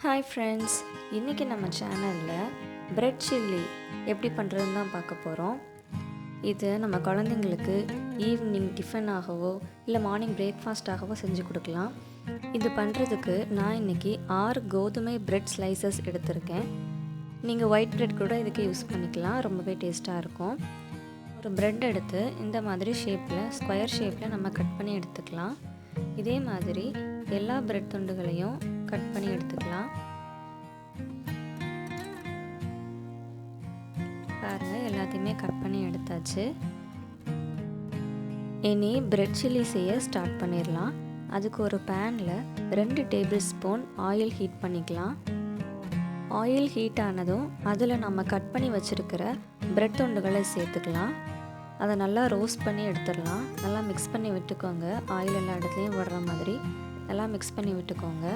Hi friends, இன்றைக்கி நம்ம சேனலில் பிரெட் சில்லி எப்படி பண்ணுறதுன்னு தான் பார்க்க போகிறோம். இது நம்ம குழந்தைங்களுக்கு ஈவினிங் டிஃபனாகவோ இல்லை மார்னிங் பிரேக்ஃபாஸ்ட்டாகவோ செஞ்சு கொடுக்கலாம். இது பண்ணுறதுக்கு நான் இன்றைக்கி 6 கோதுமை பிரெட் ஸ்லைசஸ் எடுத்திருக்கேன். நீங்கள் ஒயிட் பிரெட் கூட இதுக்கு யூஸ் பண்ணிக்கலாம், ரொம்பவே டேஸ்ட்டாக இருக்கும். ஒரு பிரெட் எடுத்து இந்த மாதிரி ஷேப்பில் ஸ்கொயர் ஷேப்பில் நம்ம கட் பண்ணி எடுத்துக்கலாம். இதே மாதிரி எல்லா பிரெட் துண்டுகளையும் கட் பண்ணி எடுத்துக்கலாம். பாருங்கள், எல்லாத்தையுமே கட் பண்ணி எடுத்தாச்சு. இனி பிரெட் சில்லி செய்ய ஸ்டார்ட் பண்ணிடலாம். அதுக்கு ஒரு பேனில் 2 டேபிள் ஸ்பூன் ஆயில் ஹீட் பண்ணிக்கலாம். ஆயில் ஹீட் ஆனதும் அதில் நம்ம கட் பண்ணி வச்சுருக்கிற பிரெட் துண்டுகளை சேர்த்துக்கலாம். அதை நல்லா ரோஸ்ட் பண்ணி எடுத்துடலாம். நல்லா மிக்ஸ் பண்ணி விட்டுக்கோங்க. ஆயில் எல்லா இடத்துலையும் வர்ற மாதிரி நல்லா மிக்ஸ் பண்ணி விட்டுக்கோங்க.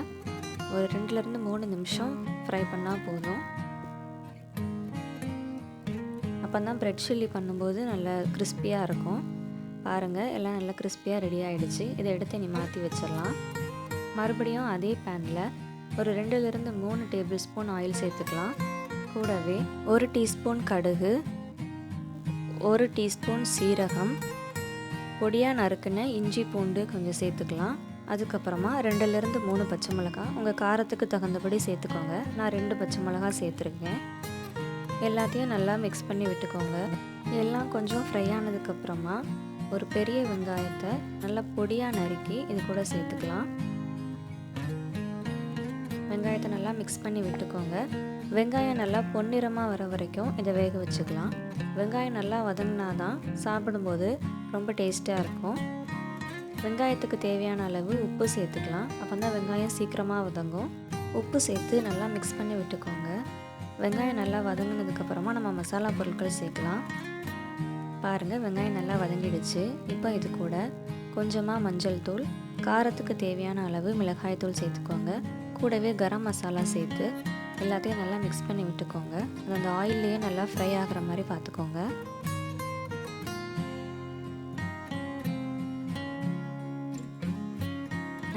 ஒரு 2-3 நிமிஷம் ஃப்ரை பண்ணால் போதும். அப்போ தான் பிரெட் சில்லி பண்ணும்போது நல்லா கிறிஸ்பியாக இருக்கும். பாருங்கள், எல்லாம் நல்லா கிறிஸ்பியாக ரெடி ஆகிடுச்சு. இதை எடுத்து நீ மாற்றி வச்சிடலாம். மறுபடியும் அதே பேனில் ஒரு 2-3 டேபிள் ஸ்பூன் ஆயில் சேர்த்துக்கலாம். கூடவே 1 டீஸ்பூன் கடுகு, 1 டீஸ்பூன் சீரகம், பொடியாக நறுக்குன இஞ்சி பூண்டு கொஞ்சம் சேர்த்துக்கலாம். அதுக்கப்புறமா 2-3 பச்சை மிளகாய் உங்கள் காரத்துக்கு தகுந்தபடி சேர்த்துக்கோங்க. நான் 2 பச்சை மிளகாய் சேர்த்துருக்கேன். எல்லாத்தையும் நல்லா மிக்ஸ் பண்ணி விட்டுக்கோங்க. எல்லாம் கொஞ்சம் ஃப்ரை ஆனதுக்கப்புறமா ஒரு பெரிய வெங்காயத்தை நல்லா பொடியாக நறுக்கி இது கூட சேர்த்துக்கலாம். வெங்காயத்தை நல்லா மிக்ஸ் பண்ணி விட்டுக்கோங்க. வெங்காயம் நல்லா பொன்னிறமாக வர வரைக்கும் இதை வேக வச்சுக்கலாம். வெங்காயம் நல்லா வதங்கினா தான் சாப்பிடும்போது ரொம்ப டேஸ்ட்டாக இருக்கும். வெங்காயத்துக்கு தேவையான அளவு உப்பு சேர்த்துக்கலாம். அப்போ தான் வெங்காயம் சீக்கிரமாக வதங்கும். உப்பு சேர்த்து நல்லா மிக்ஸ் பண்ணி விட்டுக்கோங்க. வெங்காயம் நல்லா வதங்கினதுக்கப்புறமா நம்ம மசாலா பொருட்கள் சேர்க்கலாம். பாருங்கள், வெங்காயம் நல்லா வதங்கிடுச்சு. இப்போ இது கூட கொஞ்சமாக மஞ்சள் தூள், காரத்துக்கு தேவையான அளவு மிளகாய் தூள் சேர்த்துக்கோங்க. கூடவே கரம் மசாலா சேர்த்து எல்லாத்தையும் நல்லா மிக்ஸ் பண்ணி விட்டுக்கோங்க. அது அந்த ஆயில்லையே நல்லா ஃப்ரை ஆகிற மாதிரி பார்த்துக்கோங்க.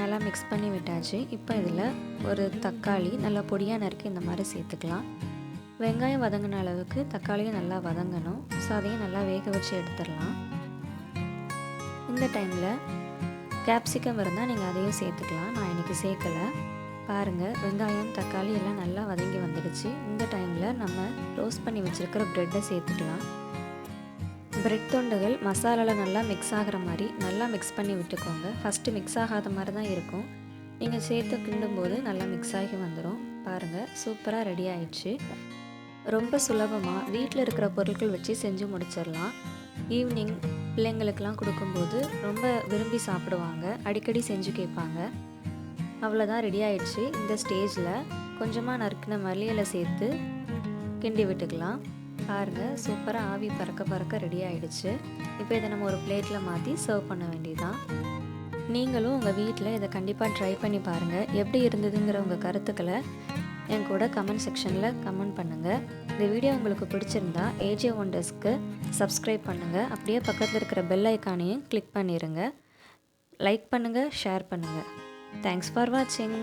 நல்லா மிக்ஸ் பண்ணி விட்டாச்சு. இப்போ இதில் ஒரு தக்காளி நல்லா பொடியாக நறுக்கி இந்த மாதிரி சேர்த்துக்கலாம். வெங்காயம் வதங்கின அளவுக்கு தக்காளியும் நல்லா வதங்கணும். ஸோ அதையும் நல்லா வேக வச்சு எடுத்துடலாம். இந்த டைமில் கேப்சிகம் இருந்தால் நீங்கள் அதையும் சேர்த்துக்கலாம். நான் இன்றைக்கி சேர்க்கலை. பாருங்கள், வெங்காயம் தக்காளி எல்லாம் நல்லா வதங்கி வந்துடுச்சு. இந்த டைமில் நம்ம ரோஸ்ட் பண்ணி வச்சுருக்கிற ப்ரெட்டை சேர்த்துக்கலாம். பிரெட் துண்டுகள் மசாலாவில் நல்லா மிக்ஸ் ஆகிற மாதிரி நல்லா மிக்ஸ் பண்ணி விட்டுக்கோங்க. ஃபஸ்ட்டு மிக்ஸ் ஆகாத மாதிரி தான் இருக்கும். நீங்கள் சேர்த்து கிண்டும்போது நல்லா மிக்ஸ் ஆகி வந்துடும். பாருங்கள், சூப்பராக ரெடி ஆயிடுச்சு. ரொம்ப சுலபமாக வீட்டில் இருக்கிற பொருட்கள் வச்சு செஞ்சு முடிச்சிடலாம். ஈவினிங் பிள்ளைங்களுக்கெல்லாம் கொடுக்கும்போது ரொம்ப விரும்பி சாப்பிடுவாங்க. அடிக்கடி செஞ்சு கேட்பாங்க. அவ்வளோதான், ரெடி ஆயிடுச்சு. இந்த ஸ்டேஜில் கொஞ்சமாக நறுக்கின மல்லியிலை சேர்த்து கிண்டி விட்டுக்கலாம். பாருங்கள், சூப்பராக ஆவி பறக்க பறக்க ரெடி ஆகிடுச்சு. இப்போ இதை நம்ம ஒரு பிளேட்டில் மாற்றி சர்வ் பண்ண வேண்டியதுதான். நீங்களும் உங்கள் வீட்டில் இதை கண்டிப்பாக ட்ரை பண்ணி பாருங்கள். எப்படி இருந்ததுங்கிற உங்கள் கருத்துக்களை என் கூட கமெண்ட் செக்ஷனில் கமெண்ட் பண்ணுங்கள். இந்த வீடியோ உங்களுக்கு பிடிச்சிருந்தா ஏஜே ஒண்டர்ஸ்க்கு சப்ஸ்கிரைப் பண்ணுங்கள். அப்படியே பக்கத்தில் இருக்கிற பெல் ஐக்கானையும் கிளிக் பண்ணிடுங்க. லைக் பண்ணுங்கள், ஷேர் பண்ணுங்கள். தேங்க்ஸ் ஃபார் வாட்சிங்.